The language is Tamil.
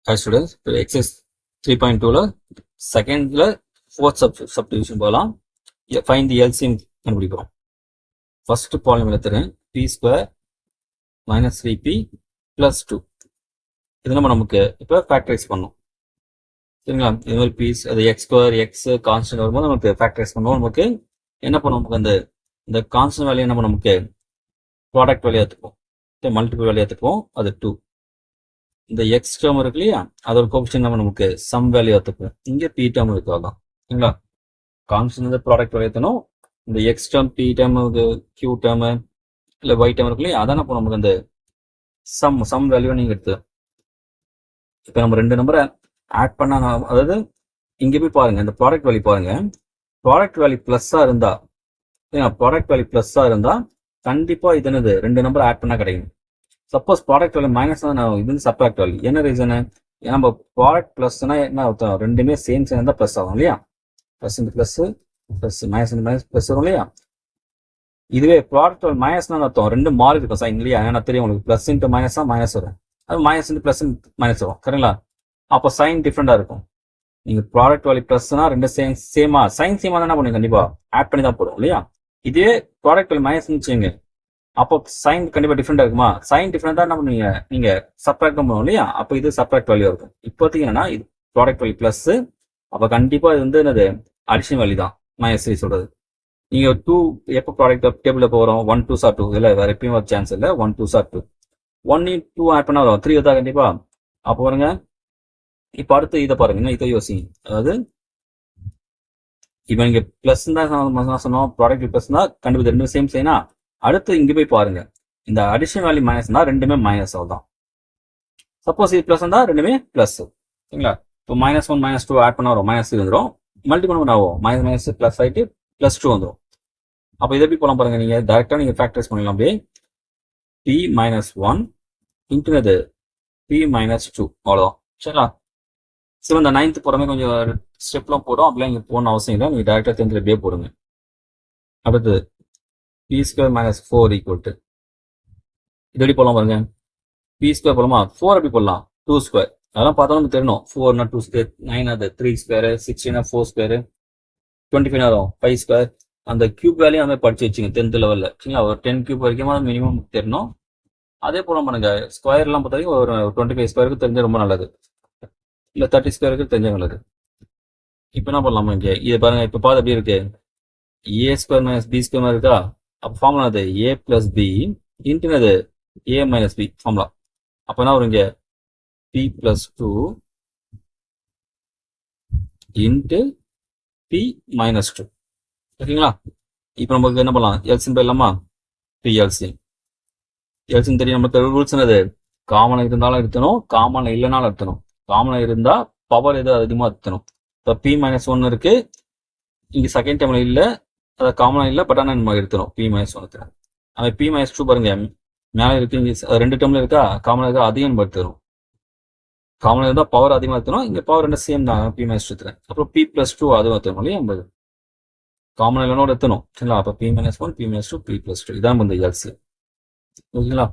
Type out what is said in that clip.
Hi students, to exercise 3.2ல செகண்ட்ல ஃபோர்த் சப்டிவிஷன் போகலாம். ஃபைண்ட் தி எல்சிஎம் கண்டுபிடிக்கிறோம். ஃபர்ஸ்ட் பாலினம் எடுத்துறேன். B square minus 3p plus 2 இது நமக்கு இப்போ ஃபேக்டரைஸ் பண்ணும். சரிங்களா? இது மாதிரி பீஸ் அது எக்ஸ் ஸ்கொயர் எக்ஸ் கான்ஸ்டன்ட் வரும்போது நமக்கு ஃபேக்டரைஸ் பண்ணுவோம். நமக்கு என்ன பண்ணுவோம், நமக்கு இந்த கான்ஸ்டன்ட் வேல்யூ நம்ம நமக்கு ப்ராடக்ட் வேல்யூ எடுத்துப்போம், மல்டிபிள் வேல்யூ எடுத்துப்போம். அது 2. இந்த எக்ஸ் டேர்ம் இருக்கு இல்லையா, அதோட கோஎஃபிஷியன்ட் நம்ம நமக்கு சம் வேல்யூ எடுத்துப்போம். இங்கே பி டேர்ம் இருக்கு, அதான் சரிங்களா. கான்ஸ்டன்ட் ப்ராடக்ட் வேல்யூ எடுத்தணும். இந்த x term p term q term இல்லை ஒய் டேர்ம் இருக்கு இல்லையா, அதான் இப்போ நமக்கு அந்த சம் வேல்யூ நீங்கள் எடுத்து இப்போ நம்ம ரெண்டு நம்பரை ஆட் பண்ண, அதாவது இங்கே போய் பாருங்க, இந்த ப்ராடக்ட் வேல்யூ பாருங்க. ப்ராடக்ட் வேல்யூ ப்ளஸ்ஸாக இருந்தா, ப்ராடக்ட் வேல்யூ ப்ளஸ்ஸாக இருந்தா கண்டிப்பாக இது என்னது ரெண்டு நம்பர் ஆட் பண்ணால் கிடைக்கும். சப்போஸ் ப்ராடக்ட் வேல்யூ மைனஸ் தான், இது வந்து சப்ராக்ட் வேல்யூ. என்ன ரீசனு? நம்ம ப்ராடக்ட் ப்ளஸ்னா என்ன அர்த்தம், ரெண்டுமே சேம் தான் ப்ளஸ் ஆகும் இல்லையா. ப்ளஸ் இந்த ப்ளஸ் ப்ளஸ் மைனஸ் இந்த மைனஸ் ப்ளஸ் வரும் இல்லையா. இதுவே ப்ராடக்ட் வேல்யூ மைனஸ்னா அர்த்தம் ரெண்டு மாறி இருக்கும் சைன் இல்லையா. ஏன்னா தெரியும் உங்களுக்கு, ப்ளஸ் இன்ட்டு மைனஸ் தான் மைனஸ் வரும், அது மைனஸ் இன்ட்டு ப்ளஸ் மைனஸ் வரும், சரிங்களா. அப்போ சைன் டிஃப்ரெண்டாக இருக்கும். நீங்கள் ப்ராடக்ட் வேல்யூ ப்ளஸ்னா ரெண்டு சேமா சைன் சேமா தான் என்ன பண்ணுங்க, கண்டிப்பாக ஆட் பண்ணி தான் போடும் இல்லையா. இதே ப்ராடக்ட் வேல்யூ மைனஸ்னு வச்சுங்க, அப்போ சைன் கண்டிப்பாக டிஃப்ரெண்டாக இருக்குமா. சைன் டிஃப்ரெண்டாக என்ன பண்ணுவீங்க, நீங்கள் சப்ராக்ட் பண்ணுவோம் இல்லையா. அப்போ இது சப்ராக்ட் வேல்யூ இருக்கும். இப்போதைக்கு என்னன்னா இது ப்ராடக்ட் வேல்யூ ப்ளஸ், அப்போ கண்டிப்பாக இது வந்து என்னது அடிஷனல் வேல்யூ தான் மைனஸ் 3 சொல்றது. நீங்கள் 2 எப்போ ப்ராடக்ட் டேபிளில் போகிறோம், 1 2 2 இல்லை, வேறு எப்பயும் ஒரு சான்ஸ் இல்லை. 1 2 2 1 2 ஆட் பண்ண வரும் 3 தான் கண்டிப்பாக. அப்போ பாருங்க, இப்போ அடுத்து இதை பாருங்க, இதை யோசிங்க. அதாவது இப்போ நீங்கள் ப்ளஸ் தான் சொன்னோம், ப்ராடக்ட் ப்ளஸ் தான் கண்டிப்பாக ரெண்டுமே சேம் செய்யணும். அடுத்து இங்கே போய் பாருங்க, இந்த அடிஷனல் வேல்யூ மைனஸ் தான் ரெண்டுமே மைனஸ் தான். சப்போஸ் இது பிளஸ் இருந்தால் ரெண்டுமே பிளஸ், சரிங்களா. இப்போ -1 -2 ஆட் பண்ண வரும், -3 வந்துடும். மல்டிபிள் பண்ண ஆகும், மைனஸ் பிளஸ் ஆகிட்டு +2 வந்துடும். அப்போ இதை எப்படி போகலாம் பாருங்க, நீங்கள் டேரெக்டாக நீங்கள் ஃபேக்டரைஸ் பண்ணலாம். அப்படியே p-1 இன்ட்டுனது p-2 அவ்வளோதான், சரிங்களா. சரி, இந்த 9th போகிறமே கொஞ்சம் ஸ்டெப்லாம் போடும், அப்படிலாம் இங்கே போகணும் அவசியம் இல்லை. நீங்கள் டேரெக்டாக தெரிஞ்சு அப்படியே போடுங்க. அடுத்து p square minus 4 equal to இது எப்படி போடலாம் பாருங்க. p square போடலாமா, 4 எப்படி போடலாம், 2 square. அதெல்லாம் பார்த்தா நமக்கு தெரியணும். 4 2 square, 9 அது 3 square, 16 4 square, 25 வரும் 5 square. அந்த கியூப் வேலையும் அந்த படிச்சு வச்சுங்க 10th லெவலில், சரிங்களா. ஒரு 10 கியூப் வரைக்கும் மினிமம் தெரியணும். அதே போல பண்ணுங்க, ஸ்கொயர்லாம் பொறுத்த வரைக்கும் ஒரு 25 ஸ்கொயருக்கு தெரிஞ்ச ரொம்ப நல்லது, இல்லை 30 ஸ்கொயருக்கு தெரிஞ்ச நல்லது. இப்போ என்ன பண்ணலாமா, இங்கே இதை பாருங்க. இப்போ பார்த்து எப்படி இருக்கு, a square minus b square மாதிரி இருக்கா. அப்போ ஃபார்முலா அது a பிளஸ் பி இன்ட்டுனது a மைனஸ் பி ஃபார்முலா. அப்போ என்ன வரும், இங்கே p plus 2 into p minus 2, ஓகேங்களா. இப்போ நமக்கு என்ன பண்ணலாம், எல்சிஎம் போயிடலாமா. பி எல்சிஎம் தெரியும் நமக்கு. ரூல்ஸ் என்னது, காமனாக இருந்தாலும் எடுத்தணும், காமனாக இல்லைனாலும் எடுத்தணும். காமனாக இருந்தால் பவர் எது அதிகமாக எடுத்தணும். இப்போ p-1 இருக்கு, இங்கே செகண்ட் டைமில் இல்லை, அது காமனாக இல்லை, பட் ஆனால் நம்ம எடுத்துரும் p-1 எடுத்துரும். அது p-2 பாருங்க, மேலே இருக்கு, இங்கே 2 டேர்மில் இருக்கா, காமனாக இருக்கா, அதையும் நம்ம எடுத்துரும். காமனாக இருந்தால் பவர் அதிகமாக எடுத்துரும், இங்கே பவர் ரெண்டு சேம் தான், p-2 எடுத்துறேன். அப்புறம் p+2 அதுவும் எடுத்துரும் இல்லையா, 50 காமனாக இல்லைனோட எடுத்தணும், சரிங்களா. அப்போ p-1 p-2 p+2 இதான் இந்த எல்சிஎம், ஓகேங்களா.